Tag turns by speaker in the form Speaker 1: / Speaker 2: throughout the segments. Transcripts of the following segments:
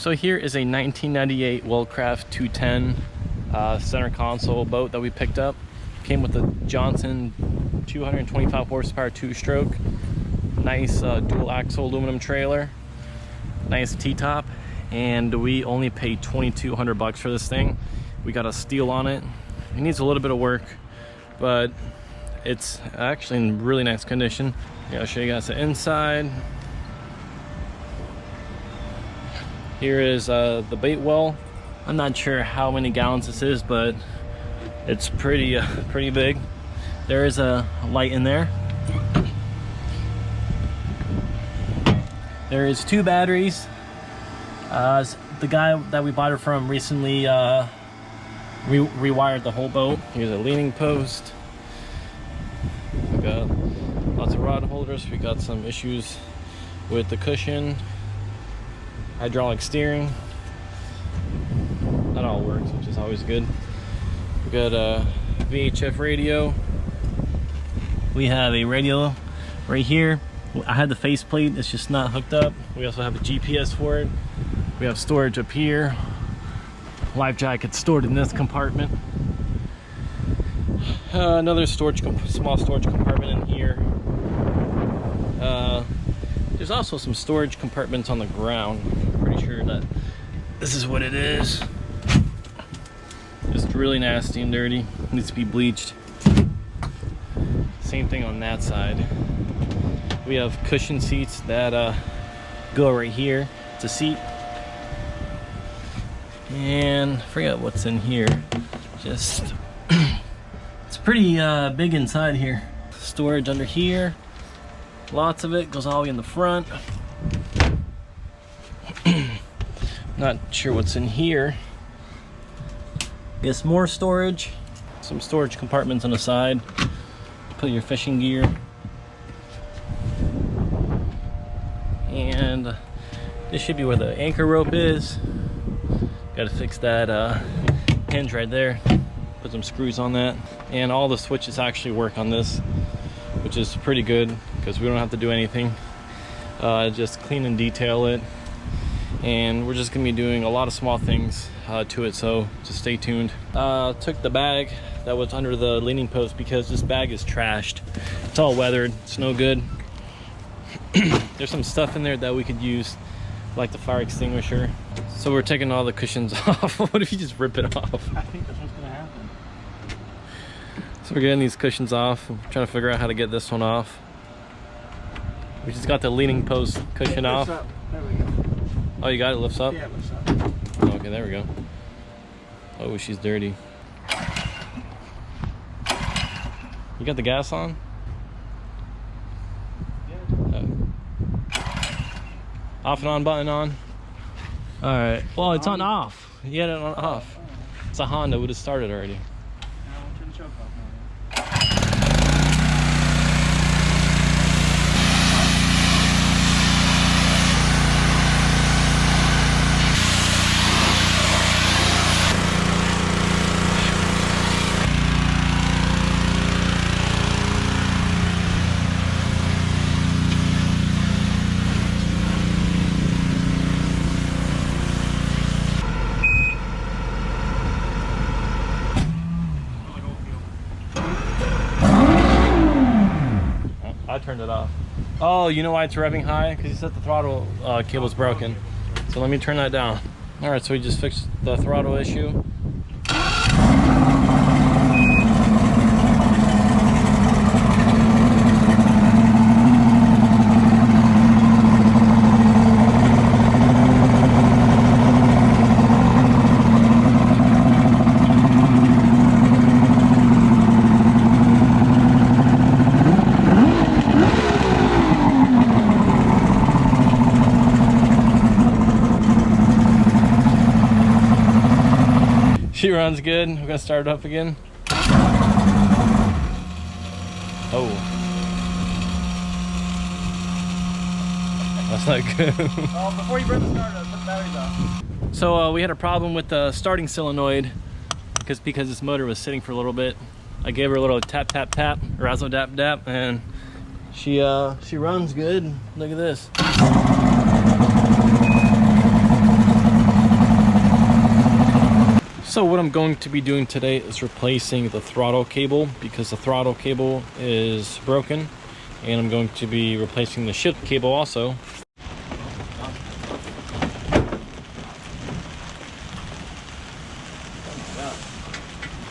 Speaker 1: So here is a 1998 Wellcraft 210 center console boat that we picked up. Came with a Johnson 225 horsepower 2-stroke. Nice dual axle aluminum trailer. Nice T-top. And we only paid $2,200 for this thing. We got a steel on it. It needs a little bit of work, but it's actually in really nice condition. Yeah, I'll show you guys the inside. Here is the bait well. I'm not sure how many gallons this is, but it's pretty big. There is a light in there. There is 2 batteries. The guy that we bought it from recently rewired the whole boat. Here's a leaning post. We got lots of rod holders. We got some issues with the cushion. Hydraulic steering. That all works, which is always good. We got a VHF radio. We have a radio right here. I had the faceplate, it's just not hooked up. We also have a GPS for it. We have storage up here. Life jacket stored in this compartment. Another small storage compartment in here. There's also some storage compartments on the ground. I'm pretty sure that this is what it is. Just really nasty and dirty. Needs to be bleached. Same thing on that side. We have cushion seats that go right here. It's a seat. And I forget what's in here. Just it's pretty big inside here. Storage under here. Lots of it goes all the way in the front. Not sure what's in here. Guess more storage. Some storage compartments on the side. Put your fishing gear. And this should be where the anchor rope is. Got to fix that hinge right there. Put some screws on that. And all the switches actually work on this, which is pretty good because we don't have to do anything. Just clean and detail it. And we're just going to be doing a lot of small things to it, so just stay tuned. Took the bag that was under the leaning post because this bag is trashed. It's all weathered. It's no good. There's some stuff in there that we could use, like the fire extinguisher. So we're taking all the cushions off. What if you just rip it off?
Speaker 2: I think that's what's gonna happen.
Speaker 1: So we're getting these cushions off. I'm trying to figure out how to get this one off. We just got the leaning post cushion off.
Speaker 2: Up. There we go.
Speaker 1: Oh, you got it? Lifts up?
Speaker 2: Yeah, it lifts up.
Speaker 1: Oh, okay, there we go. Oh, she's dirty. You got the gas on? Off and on button on. All right. Well, it's on off. You had it on off. It's a Honda. Would have started already.
Speaker 2: Now turn the choke off now.
Speaker 1: I turned it off. Oh, you know why it's revving high? Because you said the throttle cable's broken. So let me turn that down. All right, so we just fixed the throttle issue. She runs good. We're gonna start it up again. Oh, that's not good.
Speaker 2: Oh, before you burn the starter, put the batteries off.
Speaker 1: So we had a problem with the starting solenoid because this motor was sitting for a little bit. I gave her a little tap tap tap, razzle dap dap, and she runs good. Look at this. So what I'm going to be doing today is replacing the throttle cable because the throttle cable is broken, and I'm going to be replacing the shift cable also.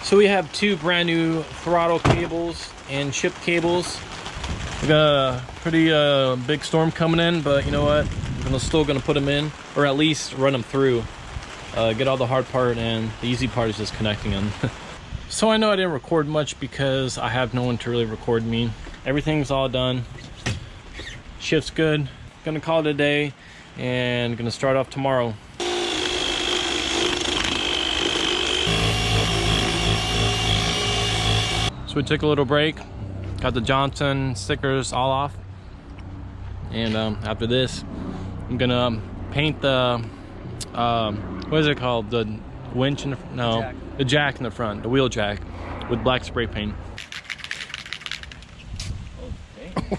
Speaker 1: So we have two brand new throttle cables and shift cables. We got a pretty big storm coming in, but you know what? I'm still gonna put them in, or at least run them through. Get all the hard part, and the easy part is just connecting them. So I know I didn't record much because I have no one to really record me. Everything's all done. Shift's good. Gonna call it a day and gonna start off tomorrow. So we took a little break, got the Johnson stickers all off, and after this I'm gonna paint the what is it called, the winch in the no, the jack in the front, the wheel jack, with black spray paint.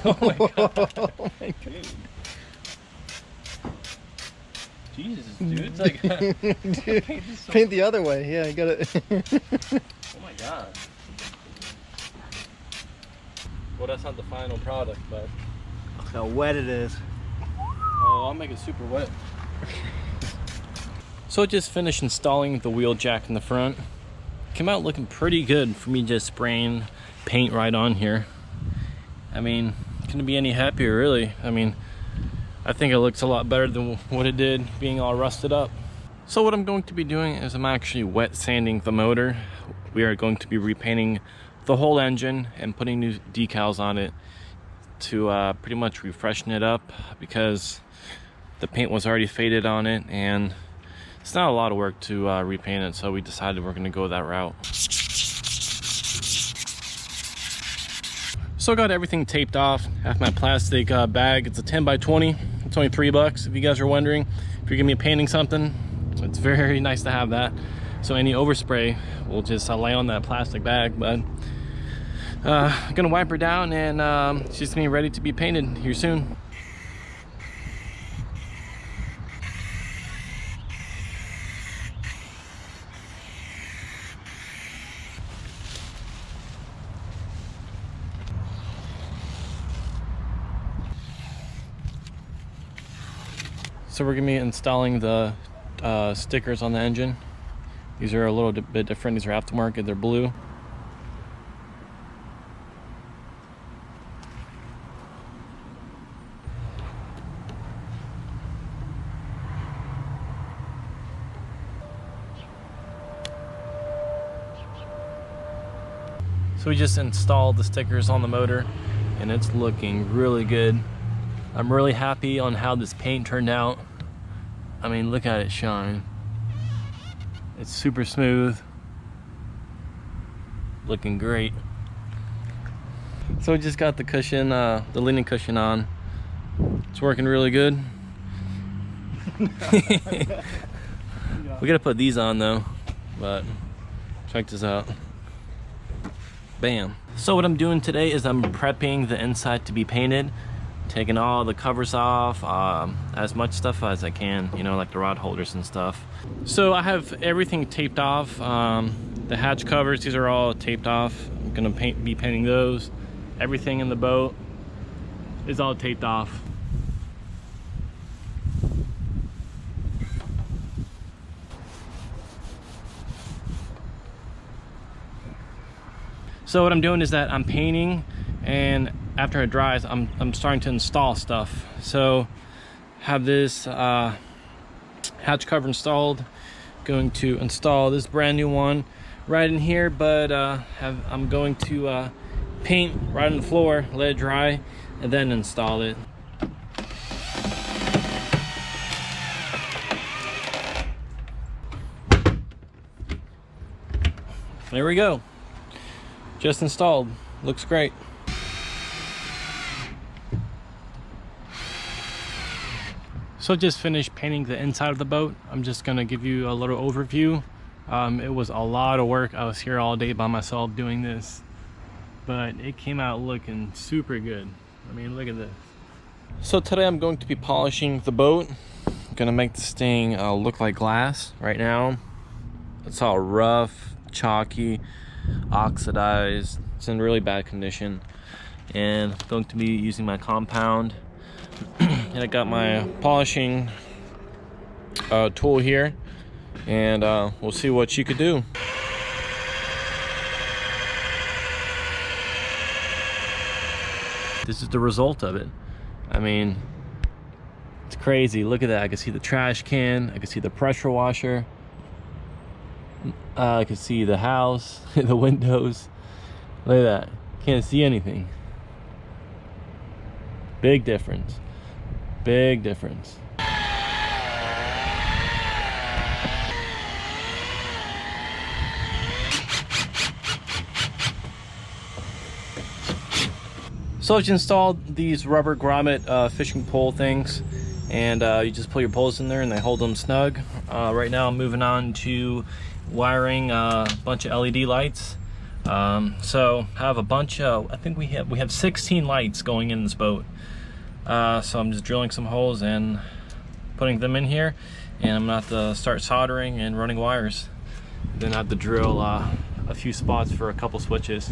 Speaker 1: Oh my god. Oh my god. Jesus, dude. It's like
Speaker 3: paint the other way. Yeah, I got it.
Speaker 1: Oh my god. Well, that's not the final product, but
Speaker 3: Look how wet it is.
Speaker 1: oh, I'll make it super wet. So I just finished installing the wheel jack in the front. Came out looking pretty good for me just spraying paint right on here. I mean, couldn't be any happier really. I mean, I think it looks a lot better than what it did being all rusted up. So what I'm going to be doing is I'm actually wet sanding the motor. We are going to be repainting the whole engine and putting new decals on it to pretty much refreshen it up, because the paint was already faded on it and it's not a lot of work to repaint it, so we decided we're going to go that route. So I got everything taped off. I have my plastic bag. It's a 10 by 20. It's only $3 if you guys are wondering. If you're going to be painting something, it's very nice to have that. So any overspray will just lay on that plastic bag. But I'm going to wipe her down, and she's going to be ready to be painted here soon. So we're gonna be installing the stickers on the engine. These are a little bit different. These are aftermarket. They're blue. So we just installed the stickers on the motor, and it's looking really good. I'm really happy on how this paint turned out. I mean, look at it shine. It's super smooth. Looking great. So we just got the cushion, the leaning cushion on. It's working really good. We gotta put these on though, but check this out. Bam. So what I'm doing today is I'm prepping the inside to be painted. Taking all the covers off, as much stuff as I can, you know, like the rod holders and stuff. So I have everything taped off. The hatch covers, these are all taped off. I'm gonna be painting those. Everything in the boat is all taped off. So what I'm doing is that I'm painting, and after it dries, I'm starting to install stuff. So have this hatch cover installed. Going to install this brand new one right in here, but I'm going to paint right on the floor, let it dry, and then install it. There we go. Just installed. Looks great. So just finished painting the inside of the boat. I'm just gonna give you a little overview. It was a lot of work. I was here all day by myself doing this, but it came out looking super good. I mean, look at this. So today I'm going to be polishing the boat. I'm gonna make this thing look like glass. Right now It's all rough, chalky, oxidized. It's in really bad condition. And I'm going to be using my compound. And I got my polishing tool here. And we'll see what she could do. This is the result of it. I mean, it's crazy. Look at that. I can see the trash can. I can see the pressure washer. I can see the house, the windows. Look at that. Can't see anything. Big difference. Big difference. So I've installed these rubber grommet fishing pole things, and you just put your poles in there and they hold them snug. Right now I'm moving on to wiring a bunch of LED lights. So I have a bunch of, I think we have 16 lights going in this boat. So I'm just drilling some holes and putting them in here, and I'm gonna have to start soldering and running wires. Then I have to drill a few spots for a couple switches.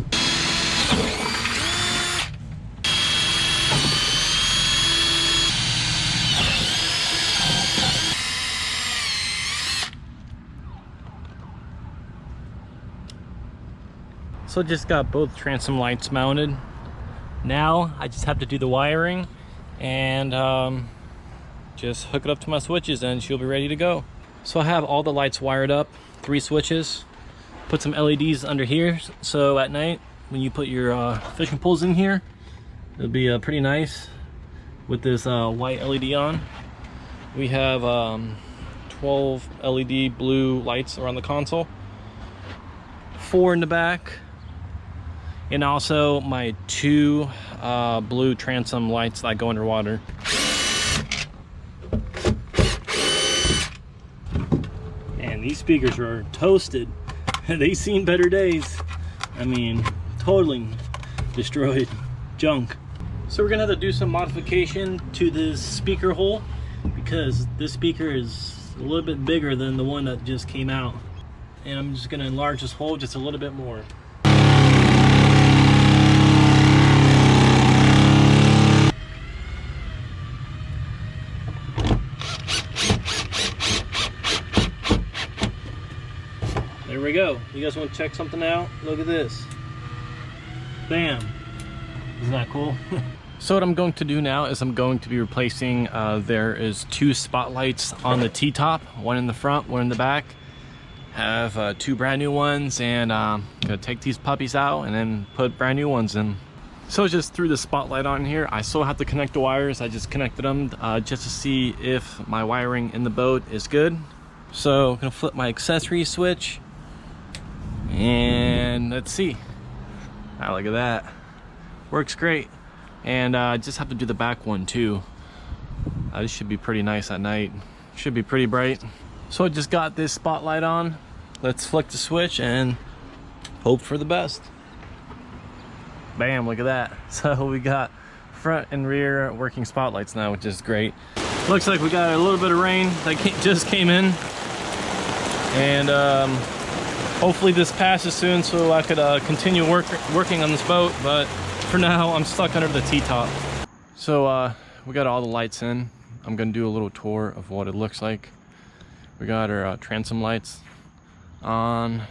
Speaker 1: So just got both transom lights mounted. Now I just have to do the wiring and just hook it up to my switches and she'll be ready to go. So I have all the lights wired up, 3 switches. Put some LEDs under here, so at night when you put your fishing poles in here, it'll be pretty nice with this white LED on. We have 12 LED blue lights around the console, 4 in the back, and also my 2 blue transom lights that go underwater. And these speakers are toasted. They've seen better days. I mean, totally destroyed, junk. So we're gonna have to do some modification to this speaker hole because this speaker is a little bit bigger than the one that just came out. And I'm just gonna enlarge this hole just a little bit more. There we go. You guys want to check something out? Look at this. Bam. Isn't that cool? So what I'm going to do now is I'm going to be replacing, there is 2 spotlights on the T-top, one in the front, one in the back. Have 2 brand new ones, and gonna take these puppies out and then put brand new ones in. So I just threw the spotlight on here. I still have to connect the wires. I just connected them just to see if my wiring in the boat is good. So I'm gonna flip my accessory switch. And let's see. Ah, look at that. Works great. And I just have to do the back one too. This should be pretty nice at night. Should be pretty bright. So I just got this spotlight on. Let's flick the switch and hope for the best. Bam, look at that. So we got front and rear working spotlights now, which is great. Looks like we got a little bit of rain that just came in. And hopefully this passes soon so I could continue working on this boat, but for now I'm stuck under the T-top. So we got all the lights in. I'm gonna do a little tour of what it looks like. We got our transom lights on,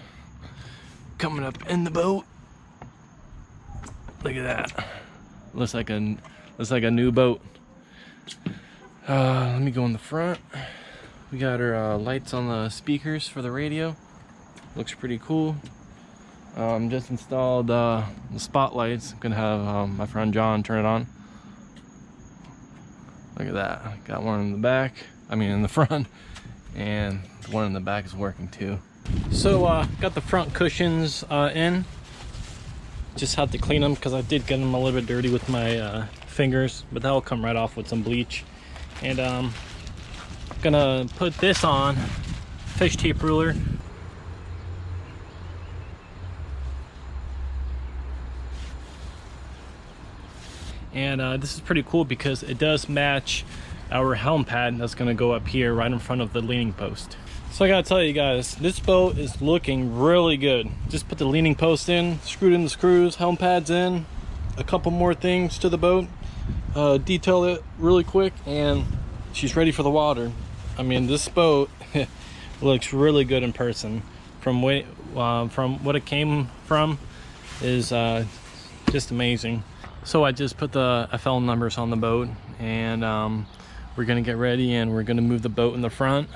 Speaker 1: coming up in the boat. Look at that. Looks like a new boat. Let me go in the front. We got our lights on the speakers for the radio. Looks pretty cool. Just installed the spotlights. I'm gonna have my friend John turn it on. Look at that. Got one in the back, I mean in the front, and the one in the back is working too. So got the front cushions in. Just had to clean them because I did get them a little bit dirty with my fingers, but that'll come right off with some bleach. And gonna put this on, fish tape ruler. And this is pretty cool because it does match our helm pad that's going to go up here right in front of the leaning post. So I gotta tell you guys, this boat is looking really good. Just put the leaning post in, screwed in the screws, helm pads in, a couple more things to the boat, detail it really quick, and she's ready for the water. I mean, this boat looks really good in person. From what it came from is just amazing. So I just put the FL numbers on the boat, and we're gonna get ready and we're gonna move the boat in the front.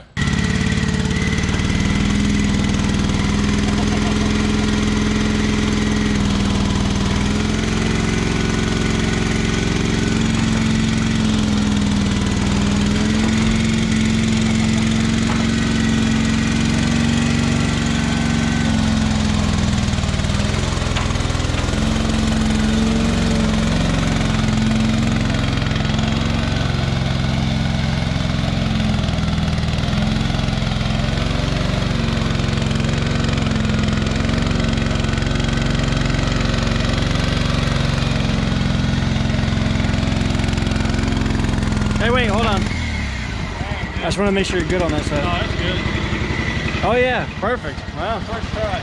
Speaker 2: Hey, wait, hold on. I just want to make sure you're good on that side.
Speaker 1: Oh, that's good.
Speaker 2: Oh yeah, perfect. Wow, first try.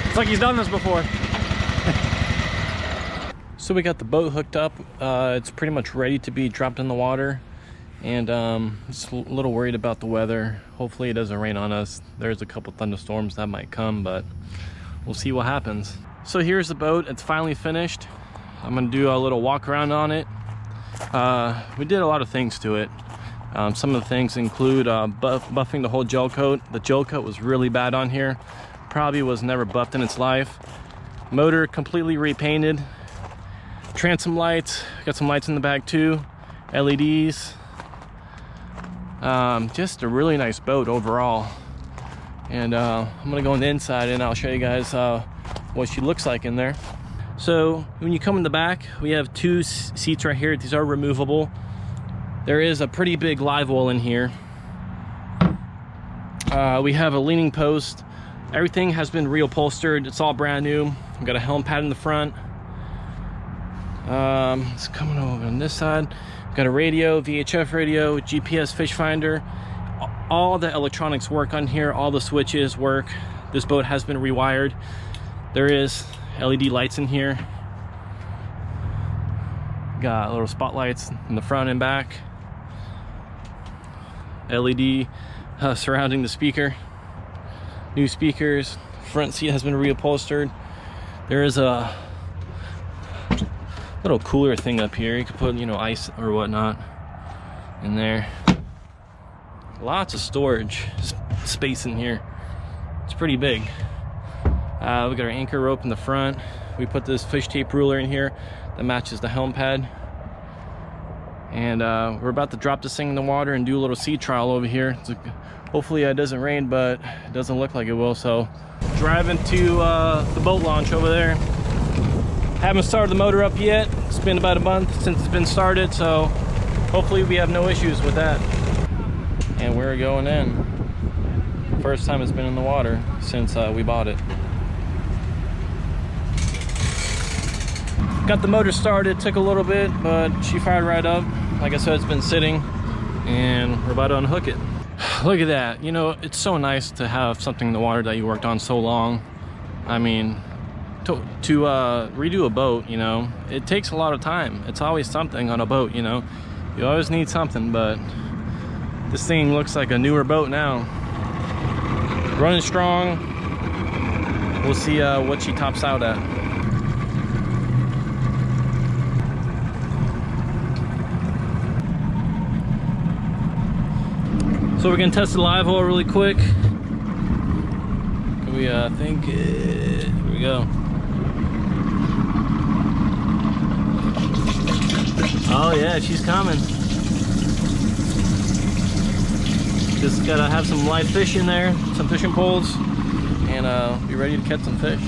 Speaker 2: It's like he's done this before.
Speaker 1: So we got the boat hooked up. It's pretty much ready to be dropped in the water, and just a little worried about the weather. Hopefully it doesn't rain on us. There's a couple thunderstorms that might come, but we'll see what happens. So here's the boat. It's finally finished. I'm gonna do a little walk around on it. We did a lot of things to it. Some of the things include buffing the whole gel coat. The gel coat was really bad on here. Probably was never buffed in its life. Motor completely repainted. Transom lights. Got some lights in the back too. LEDs. Just a really nice boat overall. And I'm gonna go on the inside and I'll show you guys what she looks like in there. So when you come in the back, we have two seats right here. These are removable. There is a pretty big live well in here. We have a leaning post. Everything has been reupholstered. It's all brand new. We've got a helm pad in the front. It's coming over on this side. We've got a radio, VHF radio, GPS fish finder. All the electronics work on here. All the switches work. This boat has been rewired. There is LED lights in here. Got little spotlights in the front and back. LED surrounding the speaker. New speakers. Front seat has been reupholstered. There is a little cooler thing up here. You could put, you know, ice or whatnot in there. Lots of storage space in here. It's pretty big. We got our anchor rope in the front. We put this fish tape ruler in here that matches the helm pad. And we're about to drop this thing in the water and do a little sea trial over here. Hopefully it doesn't rain, but it doesn't look like it will. So driving to the boat launch over there. Haven't started the motor up yet. It's been about a month since it's been started, so hopefully we have no issues with that. And we're going in. First time it's been in the water since we bought it. Got the motor started, took a little bit, but she fired right up. Like I said, it's been sitting and we're about to unhook it. Look at that. You know, it's so nice to have something in the water that you worked on so long. I mean, to redo a boat, you know, it takes a lot of time. It's always something on a boat, you know. You always need something, but this thing looks like a newer boat now. Running strong. We'll see what she tops out at. So we're gonna test the live well really quick. We think here we go. Oh yeah, she's coming. Just gotta have some live fish in there, some fishing poles, and be ready to catch some fish.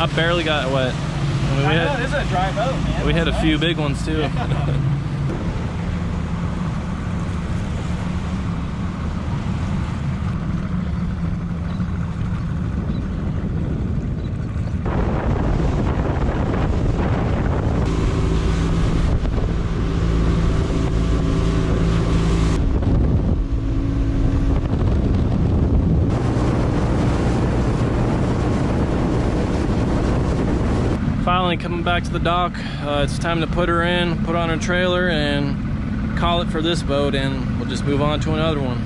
Speaker 1: I barely got wet. I mean,
Speaker 2: I know, this is a dry boat, man.
Speaker 1: we had a few big ones too. Finally coming back to the dock. It's time to put her in, put on her trailer, and call it for this boat, and we'll just move on to another one.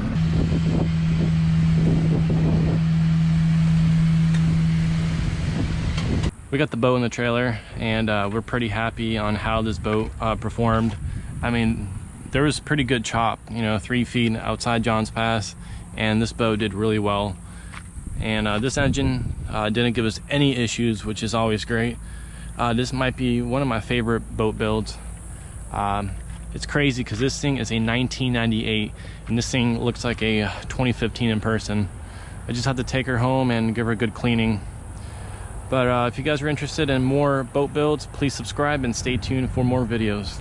Speaker 1: We got the boat in the trailer, and we're pretty happy on how this boat performed. I mean, there was pretty good chop, you know, 3 feet outside John's Pass, and this boat did really well. And this engine didn't give us any issues, which is always great. This might be one of my favorite boat builds. It's crazy because this thing is a 1998 and this thing looks like a 2015 in person. I just have to take her home and give her a good cleaning. But if you guys are interested in more boat builds, please subscribe and stay tuned for more videos.